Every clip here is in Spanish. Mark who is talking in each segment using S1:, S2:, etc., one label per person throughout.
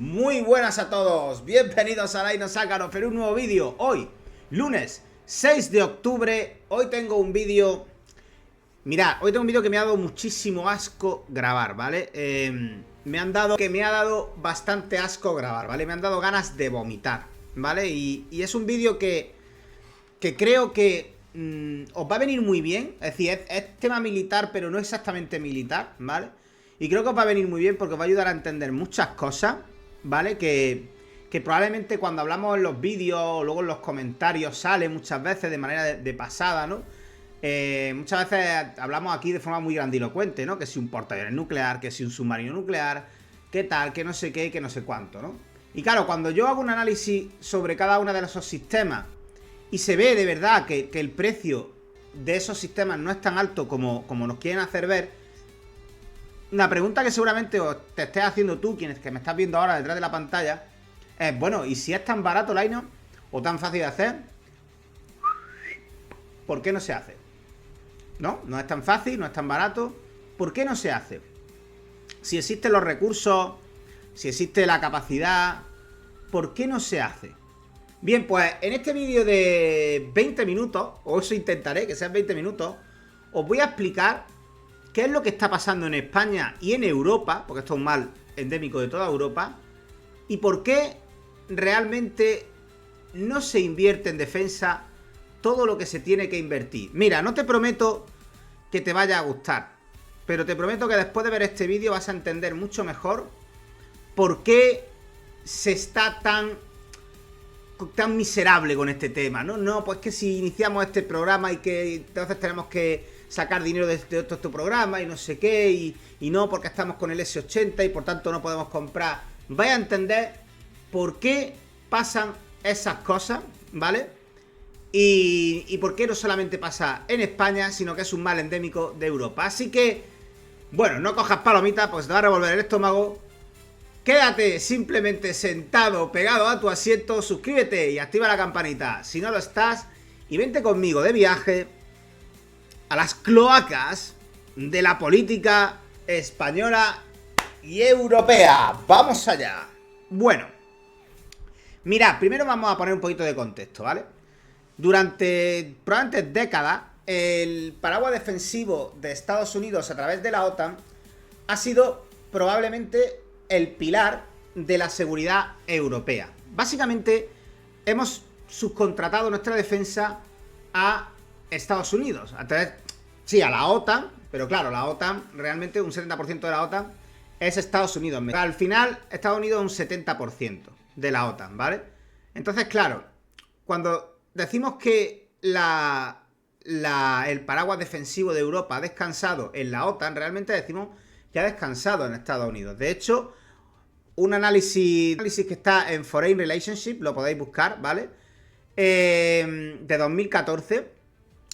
S1: Muy buenas a todos, bienvenidos a Laino Sácaro, pero un nuevo vídeo. Hoy, lunes 6 de octubre, hoy tengo un vídeo. Mirad, hoy tengo un vídeo que me ha dado muchísimo asco grabar, ¿vale? Me ha dado bastante asco grabar, ¿vale? Me han dado ganas de vomitar, ¿vale? Y es un vídeo que creo que os va a venir muy bien. Es decir, es tema militar, pero no exactamente militar, ¿vale? Y creo que os va a venir muy bien porque os va a ayudar a entender muchas cosas, ¿vale? Que probablemente cuando hablamos en los vídeos o luego en los comentarios sale muchas veces de manera de pasada, ¿no? Muchas veces hablamos aquí de forma muy grandilocuente, ¿no? Que si un portaaviones nuclear, que si un submarino nuclear, qué tal, que no sé qué, que no sé cuánto, ¿no? Y claro, cuando yo hago un análisis sobre cada uno de esos sistemas y se ve de verdad que el precio de esos sistemas no es tan alto como nos quieren hacer ver, una pregunta que seguramente te estés haciendo tú, quienes que me estás viendo ahora detrás de la pantalla, es, bueno, ¿y si es tan barato, Laino, o tan fácil de hacer, por qué no se hace? ¿No? No es tan fácil, no es tan barato. ¿Por qué no se hace? Si existen los recursos, si existe la capacidad, ¿por qué no se hace? Bien, pues en este vídeo de 20 minutos, o eso intentaré, que sean 20 minutos, os voy a explicar qué es lo que está pasando en España y en Europa, porque esto es un mal endémico de toda Europa, y por qué realmente no se invierte en defensa todo lo que se tiene que invertir. Mira, no te prometo que te vaya a gustar, pero te prometo que después de ver este vídeo vas a entender mucho mejor por qué se está tan miserable con este tema, ¿no? No, pues que si iniciamos este programa y que entonces tenemos que sacar dinero de este programa y no sé qué, y no porque estamos con el S80 y por tanto no podemos comprar. Vais a entender por qué pasan esas cosas, ¿vale? Y por qué no solamente pasa en España, sino que es un mal endémico de Europa. Así que, bueno, no cojas palomitas, pues te va a revolver el estómago. Quédate simplemente sentado, pegado a tu asiento, suscríbete y activa la campanita si no lo estás, y vente conmigo de viaje a las cloacas de la política española y europea. ¡Vamos allá! Bueno, mirad, primero vamos a poner un poquito de contexto, ¿vale? Durante probablemente décadas, el paraguas defensivo de Estados Unidos a través de la OTAN ha sido probablemente el pilar de la seguridad europea. Básicamente, hemos subcontratado nuestra defensa a Estados Unidos. A través, sí, a la OTAN, pero claro, la OTAN, realmente un 70% de la OTAN es Estados Unidos. Al final, Estados Unidos es un 70% de la OTAN, ¿vale? Entonces, claro, cuando decimos que el paraguas defensivo de Europa ha descansado en la OTAN, realmente decimos que ha descansado en Estados Unidos. De hecho, un análisis que está en Foreign Relationship, lo podéis buscar, ¿vale? De 2014,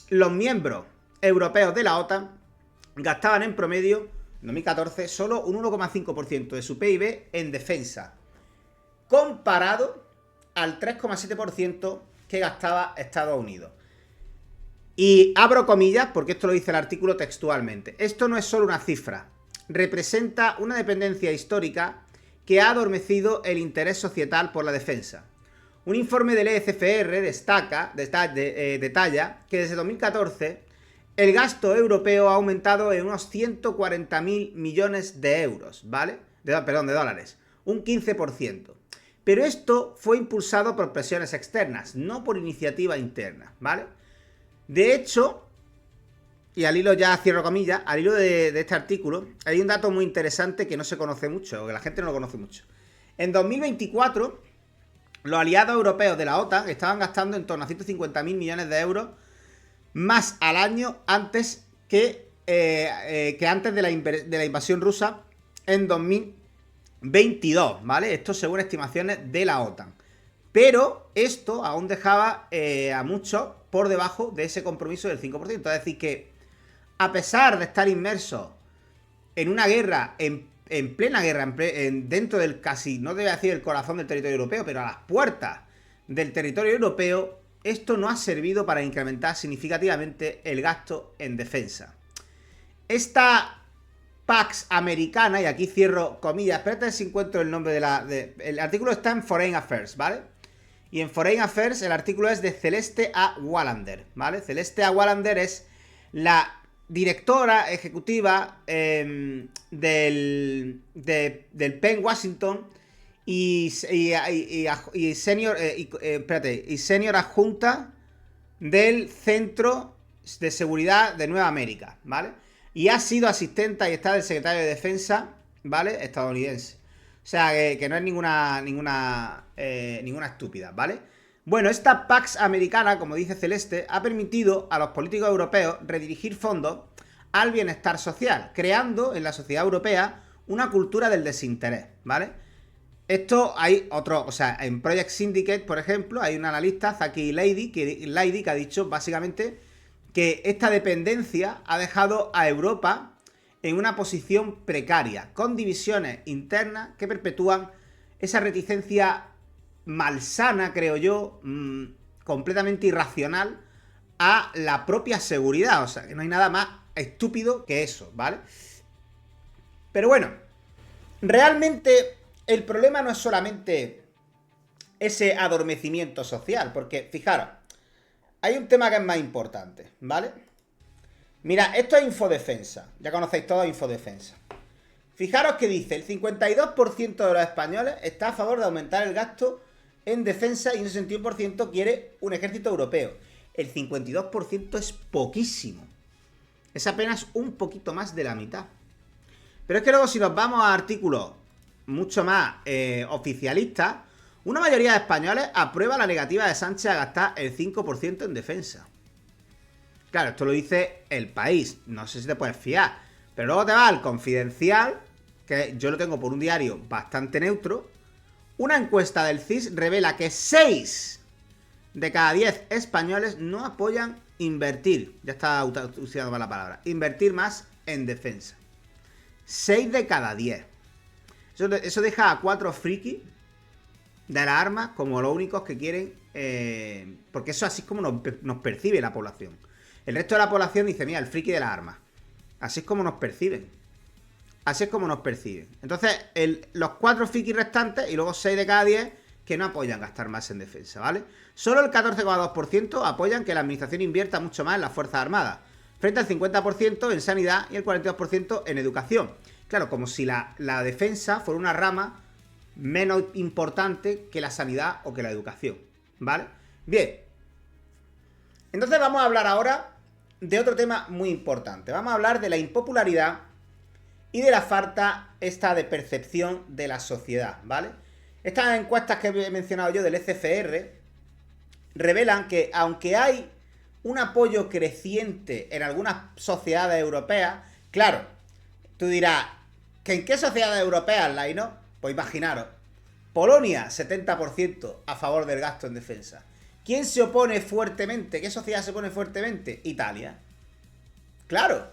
S1: los miembros europeos de la OTAN gastaban en promedio, en 2014, solo un 1,5% de su PIB en defensa, comparado al 3,7% que gastaba Estados Unidos. Y abro comillas, porque esto lo dice el artículo textualmente. Esto no es solo una cifra, representa una dependencia histórica que ha adormecido el interés societal por la defensa. Un informe del ECFR detalla que desde 2014 el gasto europeo ha aumentado en unos 140.000 millones de euros, ¿vale? De dólares, un 15%. Pero esto fue impulsado por presiones externas, no por iniciativa interna, ¿vale? De hecho, y al hilo, ya cierro comillas, al hilo de este artículo, hay un dato muy interesante que no se conoce mucho, o que la gente no lo conoce mucho. En 2024, los aliados europeos de la OTAN estaban gastando en torno a 150.000 millones de euros más al año antes que antes de la invasión rusa en 2022, ¿vale? Esto según estimaciones de la OTAN. Pero esto aún dejaba a muchos por debajo de ese compromiso del 5%. Es decir que, a pesar de estar inmersos en una guerra, en plena guerra, dentro del casi, no debe decir el corazón del territorio europeo, pero a las puertas del territorio europeo, esto no ha servido para incrementar significativamente el gasto en defensa. Esta Pax Americana, y aquí cierro comillas, espérate si encuentro el nombre el artículo está en Foreign Affairs, ¿vale? Y en Foreign Affairs el artículo es de Celeste A. Wallander, ¿vale? Celeste A. Wallander es la directora ejecutiva del Penn Washington y senior adjunta del Centro de Seguridad de Nueva América, ¿vale? Y ha sido asistenta y está del secretario de Defensa, ¿vale? Estadounidense. O sea, que no es ninguna estúpida, ¿vale? Bueno, esta Pax Americana, como dice Celeste, ha permitido a los políticos europeos redirigir fondos al bienestar social, creando en la sociedad europea una cultura del desinterés, ¿vale? Esto hay otro, o sea, en Project Syndicate, por ejemplo, hay un analista, Zaki Lady, que ha dicho básicamente que esta dependencia ha dejado a Europa en una posición precaria, con divisiones internas que perpetúan esa reticencia malsana, creo yo, completamente irracional a la propia seguridad. O sea, que no hay nada más estúpido que eso, ¿vale? Pero bueno, realmente el problema no es solamente ese adormecimiento social, porque fijaros, hay un tema que es más importante, ¿vale? Mira, esto es Infodefensa, ya conocéis todo Infodefensa. Fijaros que dice, el 52% de los españoles está a favor de aumentar el gasto en defensa y un 61% quiere un ejército europeo. El 52% es poquísimo. Es apenas un poquito más de la mitad. Pero es que luego si nos vamos a artículos mucho más oficialistas, una mayoría de españoles aprueba la negativa de Sánchez a gastar el 5% en defensa. Claro, esto lo dice El País, no sé si te puedes fiar. Pero luego te va al Confidencial, que yo lo tengo por un diario bastante neutro. Una encuesta del CIS revela que 6 de cada 10 españoles no apoyan invertir. Ya está usando mal la palabra. Invertir más en defensa. 6 de cada 10. Eso deja a 4 frikis de las armas como los únicos que quieren. Porque eso así es como nos percibe la población. El resto de la población dice, mira, el friki de las armas. Así es como nos perciben. Así es como nos perciben. Entonces, los 4 frikis restantes y luego 6 de cada 10 que no apoyan gastar más en defensa, ¿vale? Solo el 14,2% apoyan que la administración invierta mucho más en las Fuerzas Armadas, frente al 50% en sanidad y el 42% en educación. Claro, como si la defensa fuera una rama menos importante que la sanidad o que la educación, ¿vale? Bien. Entonces vamos a hablar ahora de otro tema muy importante. Vamos a hablar de la impopularidad y de la falta esta de percepción de la sociedad, ¿vale? Estas encuestas que he mencionado yo del ECFR revelan que aunque hay un apoyo creciente en algunas sociedades europeas, claro, tú dirás, ¿que en qué sociedades europeas la hay, no? Pues imaginaros, Polonia, 70% a favor del gasto en defensa. ¿Quién se opone fuertemente? ¿Qué sociedad se opone fuertemente? Italia. Claro.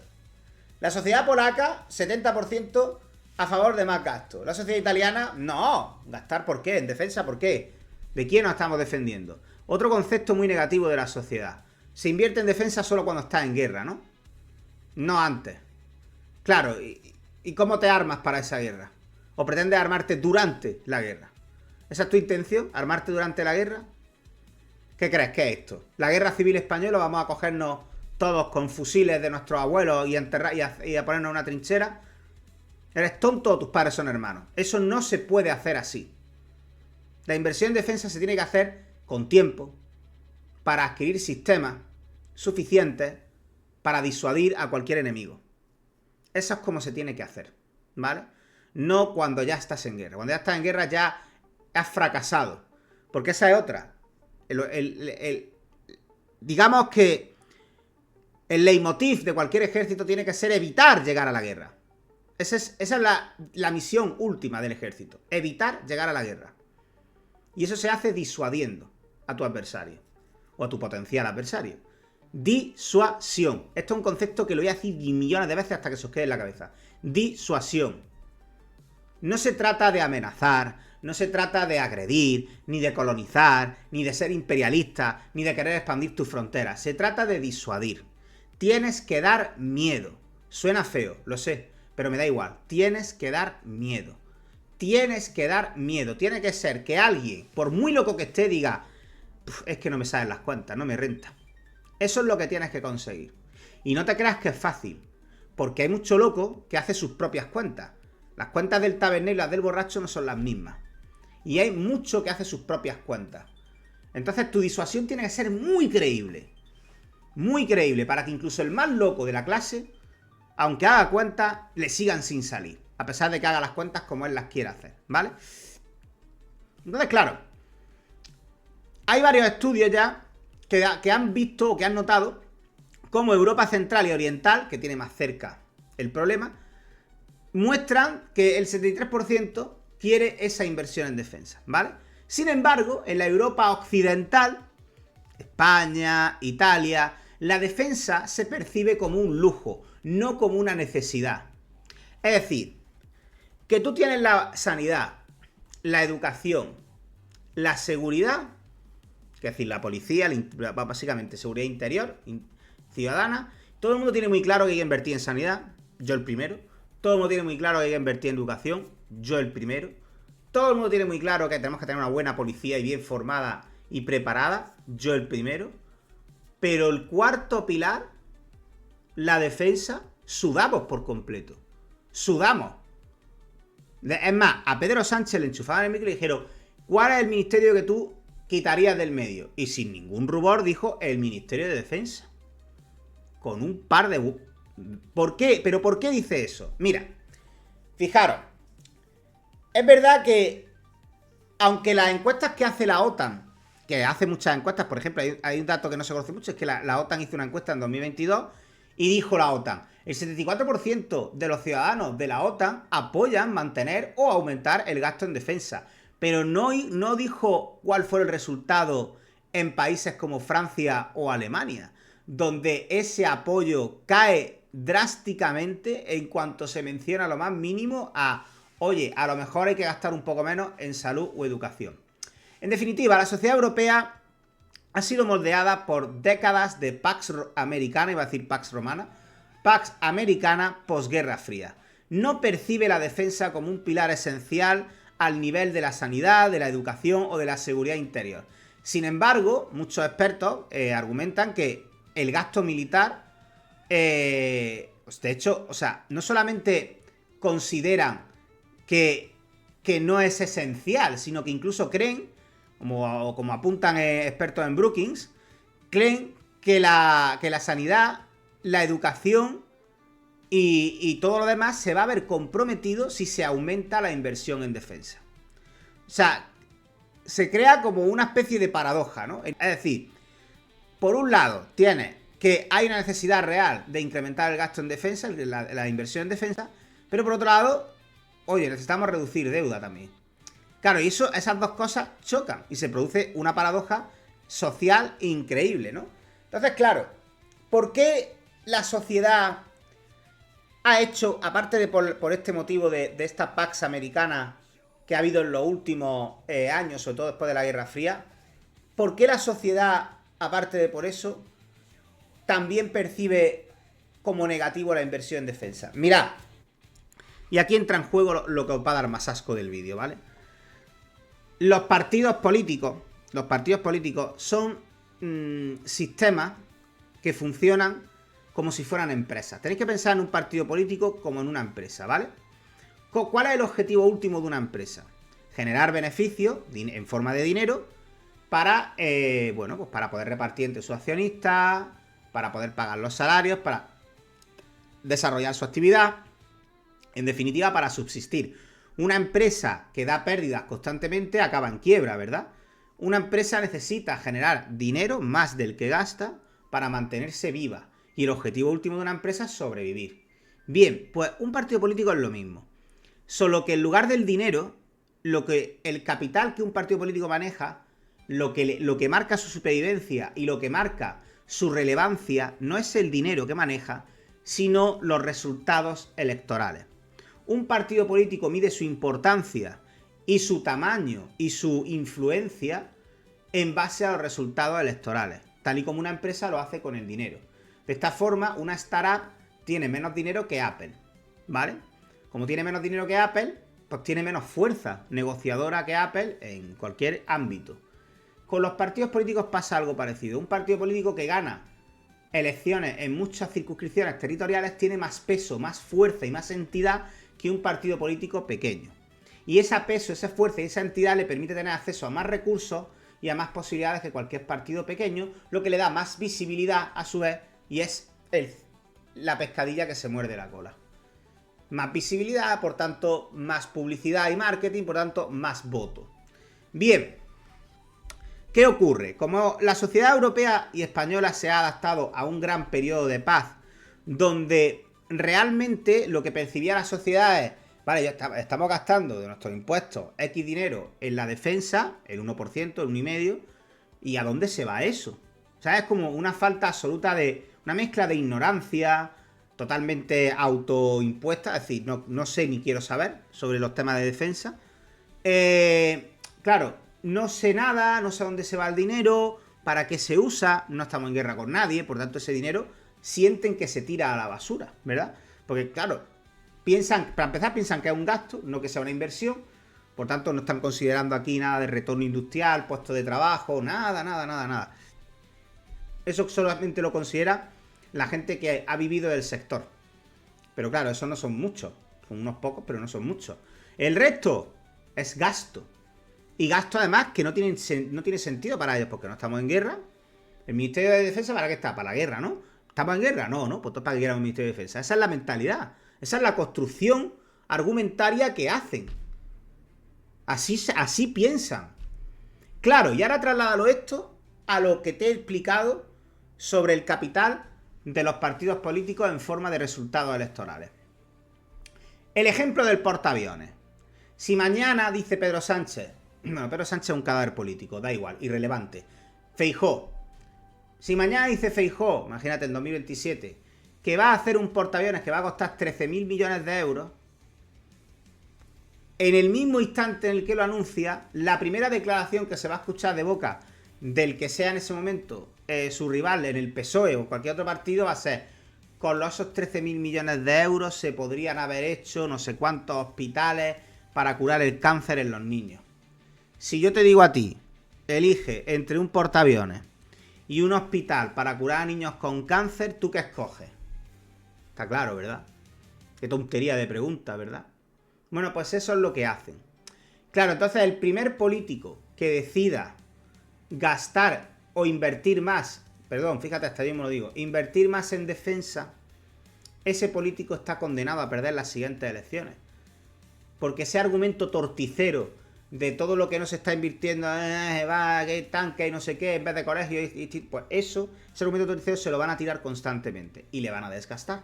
S1: La sociedad polaca, 70% a favor de más gasto. La sociedad italiana, no. ¿Gastar por qué? ¿En defensa por qué? ¿De quién nos estamos defendiendo? Otro concepto muy negativo de la sociedad. Se invierte en defensa solo cuando está en guerra, ¿no? No antes. Claro, ¿y cómo te armas para esa guerra? ¿O pretendes armarte durante la guerra? ¿Esa es tu intención? ¿Armarte durante la guerra? ¿Qué crees que es esto? ¿La guerra civil española? ¿Vamos a cogernos todos con fusiles de nuestros abuelos y a enterrar y a ponernos en una trinchera? ¿Eres tonto o tus padres son hermanos? Eso no se puede hacer así. La inversión en defensa se tiene que hacer con tiempo, para adquirir sistemas suficientes para disuadir a cualquier enemigo. Eso es como se tiene que hacer, ¿vale? No cuando ya estás en guerra. Cuando ya estás en guerra ya has fracasado. Porque esa es otra. Digamos que el leitmotiv de cualquier ejército tiene que ser evitar llegar a la guerra. Esa es la misión última del ejército. Evitar llegar a la guerra. Y eso se hace disuadiendo a tu adversario. O a tu potencial adversario. Disuasión. Esto es un concepto que lo voy a decir millones de veces hasta que se os quede en la cabeza. Disuasión. No se trata de amenazar, no se trata de agredir, ni de colonizar, ni de ser imperialista, ni de querer expandir tus fronteras. Se trata de disuadir. Tienes que dar miedo. Suena feo, lo sé, pero me da igual. Tienes que dar miedo. Tienes que dar miedo. Tiene que ser que alguien, por muy loco que esté, diga, es que no me salen las cuentas, no me renta. Eso es lo que tienes que conseguir. Y no te creas que es fácil, porque hay mucho loco que hace sus propias cuentas. Las cuentas del tabernero y las del borracho no son las mismas. Y hay mucho que hace sus propias cuentas. Entonces tu disuasión tiene que ser muy creíble. Muy creíble, para que incluso el más loco de la clase, aunque haga cuentas, le sigan sin salir. A pesar de que haga las cuentas como él las quiera hacer, ¿vale? Entonces, claro, hay varios estudios ya que han visto o que han notado cómo Europa Central y Oriental, que tiene más cerca el problema, muestran que el 73% quiere esa inversión en defensa, ¿vale? Sin embargo, en la Europa Occidental, España, Italia, la defensa se percibe como un lujo, no como una necesidad. Es decir, que tú tienes la sanidad, la educación, la seguridad, que es decir, la policía, básicamente seguridad interior, ciudadana, todo el mundo tiene muy claro que hay que invertir en sanidad, yo el primero. Todo el mundo tiene muy claro que hay que invertir en educación, yo el primero. Todo el mundo tiene muy claro que tenemos que tener una buena policía y bien formada y preparada, yo el primero. Pero el cuarto pilar, la defensa, sudamos por completo. Sudamos. Es más, a Pedro Sánchez le enchufaban el micro y le dijeron, ¿cuál es el ministerio que tú quitarías del medio? Y sin ningún rubor dijo el Ministerio de Defensa. Con un par de... ¿Por qué? ¿Pero por qué dice eso? Mira, fijaros. Es verdad que, aunque las encuestas que hace la OTAN, que hace muchas encuestas, por ejemplo, hay un dato que no se conoce mucho, es que la OTAN hizo una encuesta en 2022 y dijo la OTAN, el 74% de los ciudadanos de la OTAN apoyan mantener o aumentar el gasto en defensa, pero no dijo cuál fue el resultado en países como Francia o Alemania, donde ese apoyo cae drásticamente en cuanto se menciona lo más mínimo a, oye, a lo mejor hay que gastar un poco menos en salud o educación. En definitiva, la sociedad europea ha sido moldeada por décadas de Pax Americana, iba a decir Pax Romana, Pax Americana posguerra fría. No percibe la defensa como un pilar esencial al nivel de la sanidad, de la educación o de la seguridad interior. Sin embargo, muchos expertos argumentan que el gasto militar, de hecho, o sea, no solamente consideran que no es esencial, sino que incluso creen, como apuntan expertos en Brookings, creen que la sanidad, la educación y todo lo demás se va a ver comprometido si se aumenta la inversión en defensa. O sea, se crea como una especie de paradoja, ¿no? Es decir, por un lado, tienes que hay una necesidad real de incrementar el gasto en defensa, la inversión en defensa, pero por otro lado, oye, necesitamos reducir deuda también. Claro, y esas dos cosas chocan y se produce una paradoja social increíble, ¿no? Entonces, claro, ¿por qué la sociedad ha hecho, aparte de por este motivo de esta Pax Americana que ha habido en los últimos años, sobre todo después de la Guerra Fría, ¿por qué la sociedad, aparte de por eso, también percibe como negativo la inversión en defensa? Mirad, y aquí entra en juego lo que os va a dar más asco del vídeo, ¿vale? Los partidos políticos son sistemas que funcionan como si fueran empresas. Tenéis que pensar en un partido político como en una empresa, ¿vale? ¿Cuál es el objetivo último de una empresa? Generar beneficios en forma de dinero para, bueno, pues para poder repartir entre sus accionistas, para poder pagar los salarios, para desarrollar su actividad, en definitiva, para subsistir. Una empresa que da pérdidas constantemente acaba en quiebra, ¿verdad? Una empresa necesita generar dinero más del que gasta para mantenerse viva. Y el objetivo último de una empresa es sobrevivir. Bien, pues un partido político es lo mismo. Solo que en lugar del dinero, el capital que un partido político maneja, lo que marca su supervivencia y lo que marca su relevancia no es el dinero que maneja, sino los resultados electorales. Un partido político mide su importancia y su tamaño y su influencia en base a los resultados electorales, tal y como una empresa lo hace con el dinero. De esta forma, una startup tiene menos dinero que Apple. ¿vale? Como tiene menos dinero que Apple, pues tiene menos fuerza negociadora que Apple en cualquier ámbito. Con los partidos políticos pasa algo parecido. Un partido político que gana elecciones en muchas circunscripciones territoriales tiene más peso, más fuerza y más entidad que un partido político pequeño. Y ese peso, esa fuerza y esa entidad le permite tener acceso a más recursos y a más posibilidades que cualquier partido pequeño, lo que le da más visibilidad a su vez, y es la pescadilla que se muerde la cola. Más visibilidad, por tanto, más publicidad y marketing, por tanto, más voto. Bien, ¿qué ocurre? Como la sociedad europea y española se ha adaptado a un gran periodo de paz, donde realmente lo que percibía la sociedad es, vale, ya estamos gastando de nuestros impuestos X dinero en la defensa, el 1%, el 1,5%, ¿y a dónde se va eso? O sea, es como una falta absoluta de, una mezcla de ignorancia totalmente autoimpuesta, es decir, no sé ni quiero saber sobre los temas de defensa. Claro, no sé nada, no sé a dónde se va el dinero, para qué se usa, no estamos en guerra con nadie, por tanto ese dinero sienten que se tira a la basura, ¿verdad? Porque claro, para empezar piensan que es un gasto, no que sea una inversión, por tanto no están considerando aquí nada de retorno industrial, puesto de trabajo, nada. Eso solamente lo considera la gente que ha vivido del sector. Pero claro, esos no son muchos, son unos pocos, pero no son muchos. El resto es gasto. Y gasto además que no tiene sentido para ellos, porque no estamos en guerra. El Ministerio de Defensa, ¿para qué está? Para la guerra, ¿no? ¿Estamos en guerra? No, pues para que quiera un Ministerio de Defensa. Esa es la mentalidad. Esa es la construcción argumentaria que hacen. Así piensan. Claro, y ahora trasládalo esto a lo que te he explicado sobre el capital de los partidos políticos en forma de resultados electorales. El ejemplo del portaaviones. Si mañana dice Pedro Sánchez, bueno, Pedro Sánchez es un cadáver político, da igual, irrelevante. Feijóo. Si mañana dice Feijóo, imagínate en 2027, que va a hacer un portaaviones que va a costar 13.000 millones de euros, en el mismo instante en el que lo anuncia, la primera declaración que se va a escuchar de boca del que sea en ese momento su rival en el PSOE o cualquier otro partido va a ser: con esos 13.000 millones de euros se podrían haber hecho no sé cuántos hospitales para curar el cáncer en los niños. Si yo te digo a ti, elige entre un portaaviones y un hospital para curar a niños con cáncer, ¿tú qué escoges? Está claro, ¿verdad? Qué tontería de pregunta, ¿verdad? Bueno, pues eso es lo que hacen. Claro, entonces el primer político que decida gastar o invertir más, perdón, fíjate, hasta yo me lo digo, invertir más en defensa, ese político está condenado a perder las siguientes elecciones. Porque ese argumento torticero de todo lo que no se está invirtiendo, va, que tanque y no sé qué, en vez de colegio, pues ese argumento torticero se lo van a tirar constantemente y le van a desgastar.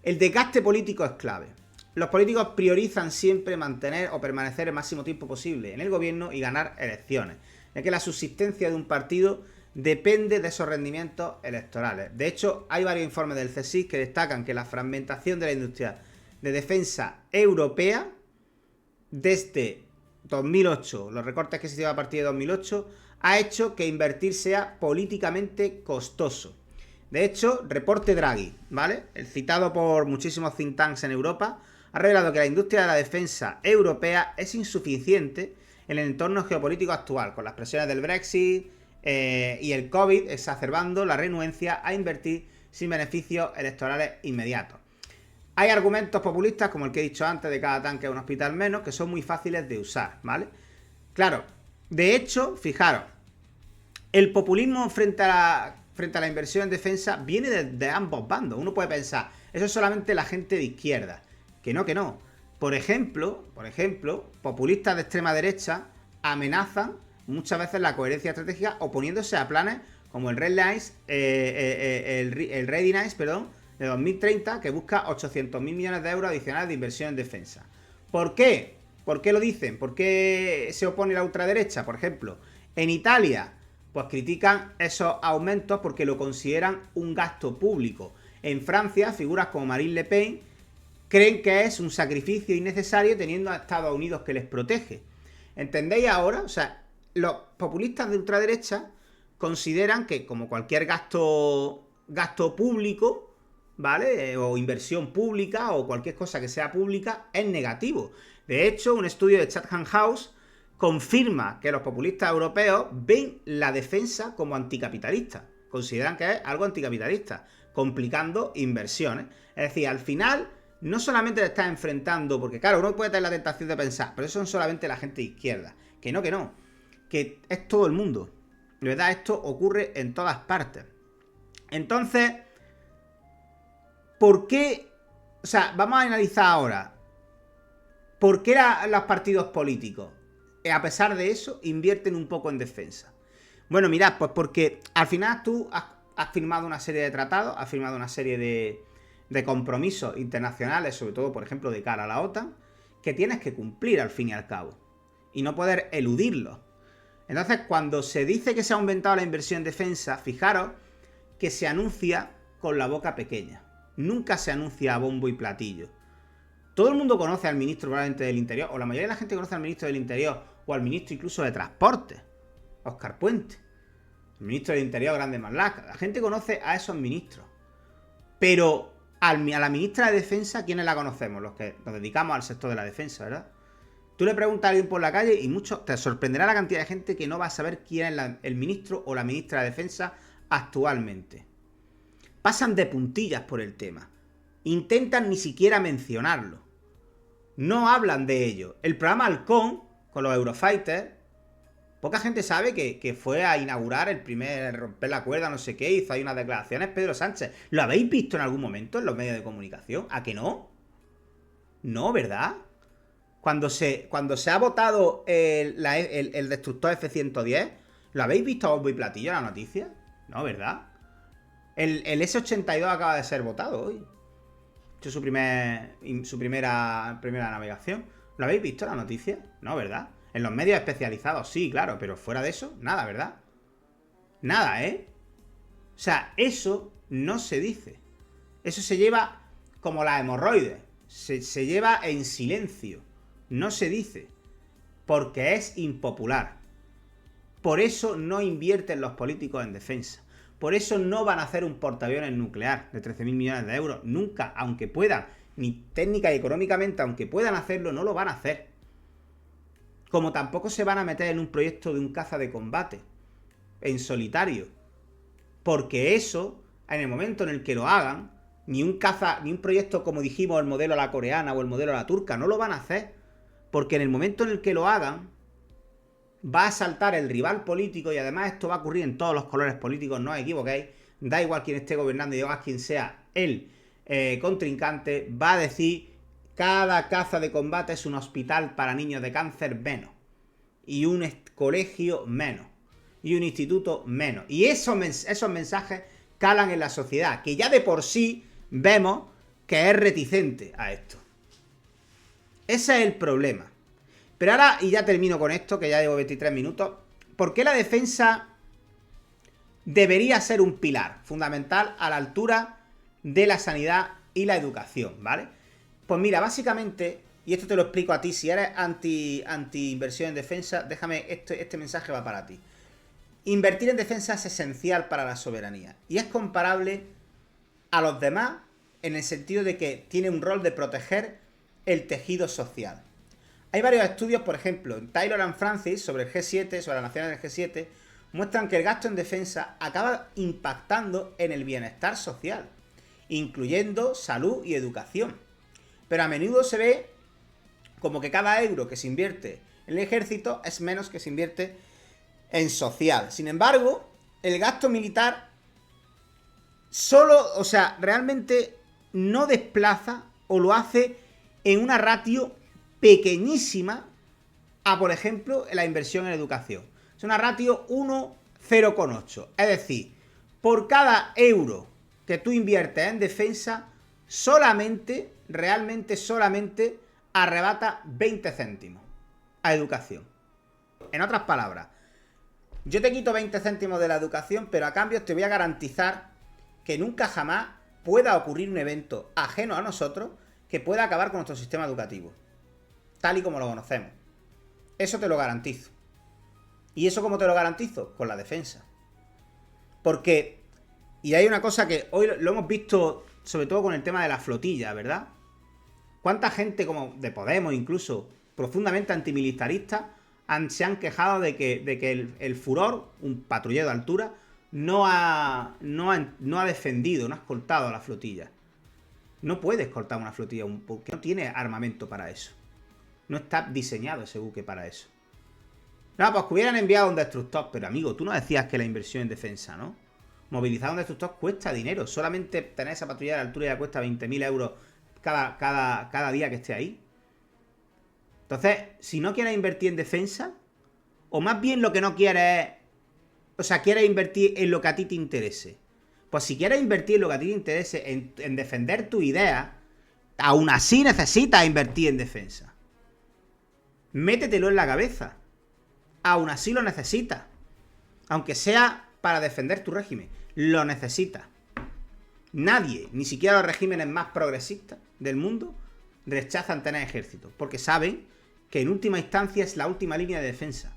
S1: El desgaste político es clave. Los políticos priorizan siempre mantener o permanecer el máximo tiempo posible en el gobierno y ganar elecciones, ya que la subsistencia de un partido depende de esos rendimientos electorales. De hecho, hay varios informes del CSIC que destacan que la fragmentación de la industria de defensa europea desde 2008, los recortes que se hicieron a partir de 2008, ha hecho que invertir sea políticamente costoso. De hecho, reporte Draghi, ¿vale? El citado por muchísimos think tanks en Europa, ha revelado que la industria de la defensa europea es insuficiente en el entorno geopolítico actual, con las presiones del Brexit y el COVID exacerbando la renuencia a invertir sin beneficios electorales inmediatos. Hay argumentos populistas, como el que he dicho antes, de cada tanque un hospital menos, que son muy fáciles de usar, ¿vale? Claro, de hecho, fijaros, el populismo frente a la inversión en defensa viene de ambos bandos. Uno puede pensar, eso es solamente la gente de izquierda. Que no. Por ejemplo, populistas de extrema derecha amenazan muchas veces la coherencia estratégica oponiéndose a planes como el Readiness, de 2030, que busca 800.000 millones de euros adicionales de inversión en defensa. ¿Por qué? ¿Por qué lo dicen? ¿Por qué se opone la ultraderecha? Por ejemplo, en Italia, pues critican esos aumentos porque lo consideran un gasto público. En Francia, figuras como Marine Le Pen creen que es un sacrificio innecesario teniendo a Estados Unidos que les protege. ¿Entendéis ahora? O sea, los populistas de ultraderecha consideran que, como cualquier gasto público, ¿vale? O inversión pública o cualquier cosa que sea pública es negativo. De hecho, un estudio de Chatham House confirma que los populistas europeos ven la defensa como anticapitalista. Consideran que es algo anticapitalista, complicando inversiones. Es decir, al final, no solamente te estás enfrentando, porque claro, uno puede tener la tentación de pensar, pero eso son solamente la gente de izquierda. Que no, que es todo el mundo. De verdad, esto ocurre en todas partes. Entonces, ¿por qué? O sea, vamos a analizar ahora. ¿Por qué los partidos políticos, a pesar de eso, invierten un poco en defensa? Bueno, mirad, pues porque al final tú has firmado una serie de tratados, has firmado una serie de compromisos internacionales, sobre todo, por ejemplo, de cara a la OTAN, que tienes que cumplir al fin y al cabo. Y no poder eludirlos. Entonces, cuando se dice que se ha aumentado la inversión en defensa, fijaros que se anuncia con la boca pequeña. Nunca se anuncia a bombo y platillo. Todo el mundo conoce al ministro probablemente del Interior, o la mayoría de la gente conoce al ministro del Interior, o al ministro incluso de Transporte, Óscar Puente. El ministro del Interior, Grande Marlaska. La gente conoce a esos ministros. Pero a la ministra de Defensa, ¿quiénes la conocemos? Los que nos dedicamos al sector de la defensa, ¿verdad? Tú le preguntas a alguien por la calle y te sorprenderá la cantidad de gente que no va a saber quién es el ministro o la ministra de Defensa actualmente. Pasan de puntillas por el tema. Intentan ni siquiera mencionarlo. No hablan de ello. El programa Halcón, con los Eurofighters, poca gente sabe que fue a inaugurar el primer romper la cuerda, no sé qué, hizo ahí unas declaraciones Pedro Sánchez. ¿Lo habéis visto en algún momento en los medios de comunicación? ¿A que no? No, ¿verdad? Cuando se ha votado el destructor F-110, ¿lo habéis visto a bombo y platillo en la noticia? No, ¿verdad? El S-82 acaba de ser votado hoy. Hecho su primera navegación. ¿Lo habéis visto en la noticia? No, ¿verdad? En los medios especializados sí, claro, pero fuera de eso, nada, ¿verdad? Nada, ¿eh? O sea, eso no se dice. Eso se lleva como las hemorroides. Se lleva en silencio. No se dice. Porque es impopular. Por eso no invierten los políticos en defensa. Por eso no van a hacer un portaaviones nuclear de 13.000 millones de euros. Nunca, aunque puedan. Ni técnica y económicamente, aunque puedan hacerlo, no lo van a hacer. Como tampoco se van a meter en un proyecto de un caza de combate. En solitario. Porque eso, en el momento en el que lo hagan, ni un proyecto como dijimos, el modelo a la coreana o el modelo a la turca, no lo van a hacer. Porque en el momento en el que lo hagan, va a saltar el rival político, y además esto va a ocurrir en todos los colores políticos, no os equivoquéis, da igual quién esté gobernando y digas quién sea el contrincante, va a decir cada caza de combate es un hospital para niños de cáncer menos, y un colegio menos, y un instituto menos, y esos mensajes calan en la sociedad, que ya de por sí vemos que es reticente a esto. Ese es el problema. Pero ahora, y ya termino con esto, que ya llevo 23 minutos, ¿por qué la defensa debería ser un pilar fundamental a la altura de la sanidad y la educación, ¿vale? Pues mira, básicamente, y esto te lo explico a ti, si eres anti-inversión en defensa, déjame, este mensaje va para ti. Invertir en defensa es esencial para la soberanía y es comparable a los demás en el sentido de que tiene un rol de proteger el tejido social. Hay varios estudios, por ejemplo, en Taylor and Francis, sobre el G7, sobre las naciones del G7, muestran que el gasto en defensa acaba impactando en el bienestar social, incluyendo salud y educación. Pero a menudo se ve como que cada euro que se invierte en el ejército es menos que se invierte en social. Sin embargo, el gasto militar realmente no desplaza o lo hace en una ratio pequeñísima a, por ejemplo, la inversión en educación. Es una ratio 1,0,8. Es decir, por cada euro que tú inviertes en defensa, realmente solamente arrebata 20 céntimos a educación. En otras palabras, yo te quito 20 céntimos de la educación, pero a cambio te voy a garantizar que nunca jamás pueda ocurrir un evento ajeno a nosotros que pueda acabar con nuestro sistema educativo, tal y como lo conocemos. Eso te lo garantizo. ¿Y eso cómo te lo garantizo? Con la defensa. Porque, y hay una cosa que hoy lo hemos visto sobre todo con el tema de la flotilla, ¿verdad? ¿Cuánta gente, como de Podemos incluso, profundamente antimilitarista, se han quejado de que el Furor, un patrullero de altura, no ha defendido, no ha escoltado a la flotilla? No puede escoltar una flotilla porque no tiene armamento para eso. No está diseñado ese buque para eso. No, pues que hubieran enviado un destructor. Pero amigo, tú no decías que la inversión en defensa, ¿no? Movilizar un destructor cuesta dinero. Solamente tener esa patrulla de altura ya cuesta 20.000 euros cada día que esté ahí. Entonces, si no quieres invertir en defensa, o más bien lo que no quieres es... O sea, quieres invertir en lo que a ti te interese. Pues si quieres invertir en lo que a ti te interese, en defender tu idea, aún así necesitas invertir en defensa. Métetelo en la cabeza. Aún así lo necesitas. Aunque sea para defender tu régimen. Lo necesitas. Nadie, ni siquiera los regímenes más progresistas del mundo, rechazan tener ejército. Porque saben que en última instancia es la última línea de defensa.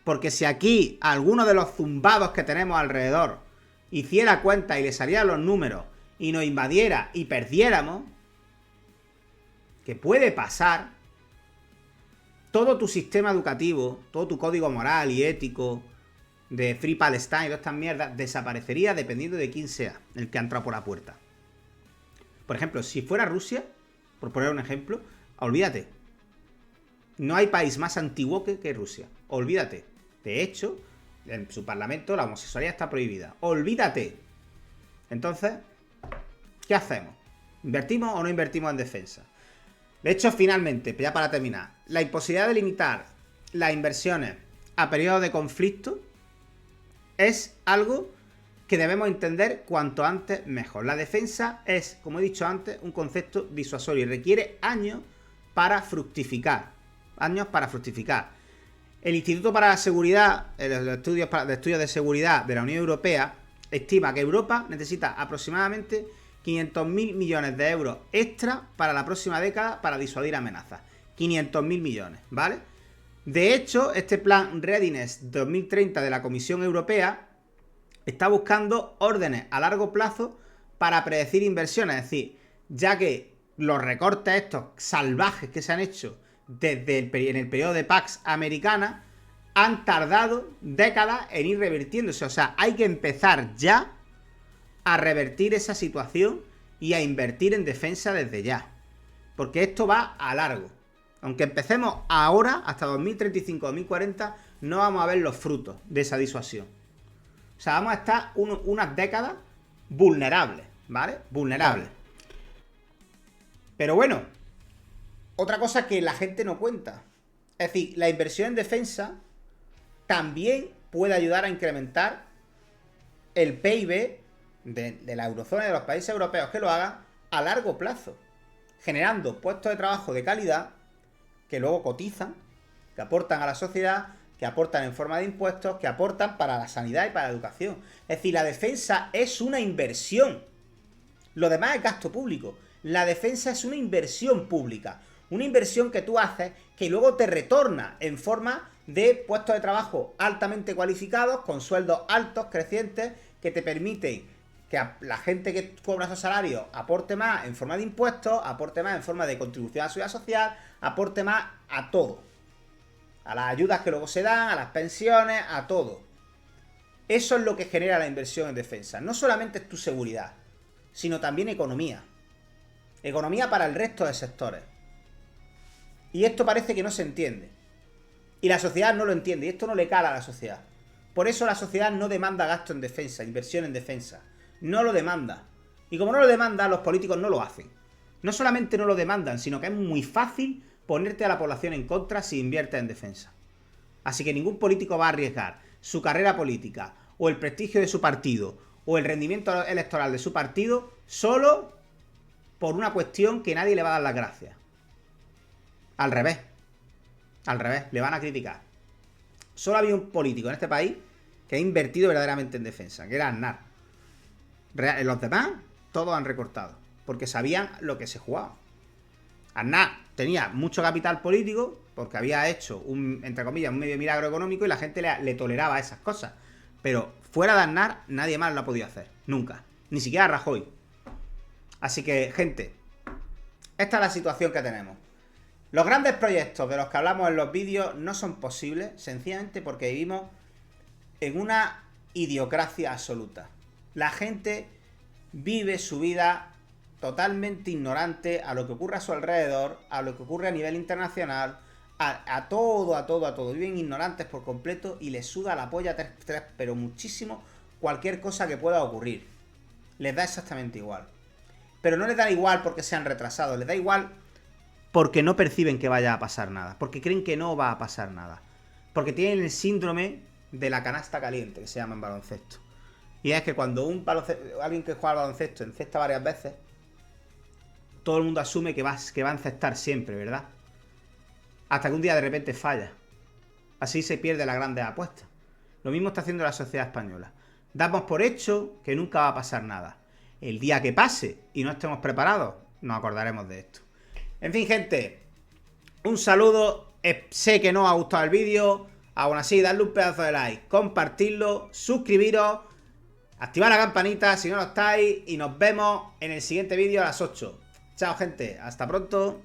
S1: Porque si aquí alguno de los zumbados que tenemos alrededor hiciera cuenta y le salieran los números y nos invadiera y perdiéramos, que puede pasar, todo tu sistema educativo, todo tu código moral y ético de Free Palestine y todas estas mierdas desaparecería dependiendo de quién sea el que ha entrado por la puerta. Por ejemplo, si fuera Rusia, por poner un ejemplo, olvídate. No hay país más antiguo que Rusia. Olvídate. De hecho, en su parlamento la homosexualidad está prohibida. Olvídate. Entonces, ¿qué hacemos? ¿Invertimos o no invertimos en defensa? De hecho, finalmente, ya para terminar, la imposibilidad de limitar las inversiones a periodos de conflicto es algo que debemos entender cuanto antes mejor. La defensa es, como he dicho antes, un concepto disuasorio y requiere años para fructificar. Años para fructificar. El Instituto para la Seguridad, los estudios de seguridad de la Unión Europea, estima que Europa necesita aproximadamente 500.000 millones de euros extra para la próxima década para disuadir amenazas. 500.000 millones, ¿vale? De hecho, este plan Readiness 2030 de la Comisión Europea está buscando órdenes a largo plazo para predecir inversiones. Es decir, ya que los recortes estos salvajes que se han hecho desde en el periodo de Pax Americana han tardado décadas en ir revirtiéndose. O sea, hay que empezar ya a revertir esa situación y a invertir en defensa desde ya. Porque esto va a largo. Aunque empecemos ahora, hasta 2035-2040, no vamos a ver los frutos de esa disuasión. O sea, vamos a estar unas décadas vulnerables, ¿vale? Vulnerables. Pero bueno, otra cosa que la gente no cuenta. Es decir, la inversión en defensa también puede ayudar a incrementar el PIB de la eurozona y de los países europeos que lo hagan a largo plazo, generando puestos de trabajo de calidad que luego cotizan, que aportan a la sociedad, que aportan en forma de impuestos, que aportan para la sanidad y para la educación. Es decir, la defensa es una inversión. Lo demás es gasto público. La defensa es una inversión pública. Una inversión que tú haces que luego te retorna en forma de puestos de trabajo altamente cualificados, con sueldos altos, crecientes, que te permiten que la gente que cobra esos salarios aporte más en forma de impuestos, aporte más en forma de contribución a la seguridad social, aporte más a todo. A las ayudas que luego se dan, a las pensiones, a todo. Eso es lo que genera la inversión en defensa. No solamente es tu seguridad, sino también economía. Economía para el resto de sectores. Y esto parece que no se entiende. Y la sociedad no lo entiende. Y esto no le cala a la sociedad. Por eso la sociedad no demanda gasto en defensa, inversión en defensa. No lo demanda. Y como no lo demanda, los políticos no lo hacen. No solamente no lo demandan, sino que es muy fácil ponerte a la población en contra si inviertes en defensa. Así que ningún político va a arriesgar su carrera política, o el prestigio de su partido, o el rendimiento electoral de su partido, solo por una cuestión que nadie le va a dar las gracias. Al revés. Al revés, le van a criticar. Solo había un político en este país que ha invertido verdaderamente en defensa, que era Aznar. Los demás, todos han recortado, porque sabían lo que se jugaba. Aznar tenía mucho capital político, porque había hecho, entre comillas, un medio milagro económico y la gente le toleraba esas cosas. Pero fuera de Aznar, nadie más lo ha podido hacer. Nunca. Ni siquiera Rajoy. Así que, gente, esta es la situación que tenemos. Los grandes proyectos de los que hablamos en los vídeos no son posibles, sencillamente porque vivimos en una idiocracia absoluta. La gente vive su vida totalmente ignorante a lo que ocurre a su alrededor, a lo que ocurre a nivel internacional, a todo. Viven ignorantes por completo y les suda la polla, pero muchísimo, cualquier cosa que pueda ocurrir. Les da exactamente igual. Pero no les da igual porque sean retrasados, les da igual porque no perciben que vaya a pasar nada, porque creen que no va a pasar nada, porque tienen el síndrome de la canasta caliente, que se llama en baloncesto. Y es que cuando alguien que juega al baloncesto encesta varias veces, todo el mundo asume que va a encestar siempre, ¿verdad? Hasta que un día de repente falla. Así se pierde la grande apuesta. Lo mismo está haciendo la sociedad española. Damos por hecho que nunca va a pasar nada. El día que pase y no estemos preparados, nos acordaremos de esto. En fin, gente, un saludo. Sé que no os ha gustado el vídeo. Aún así, dadle un pedazo de like, compartirlo, suscribiros, activad la campanita si no lo estáis y nos vemos en el siguiente vídeo a las 8. Chao, gente. Hasta pronto.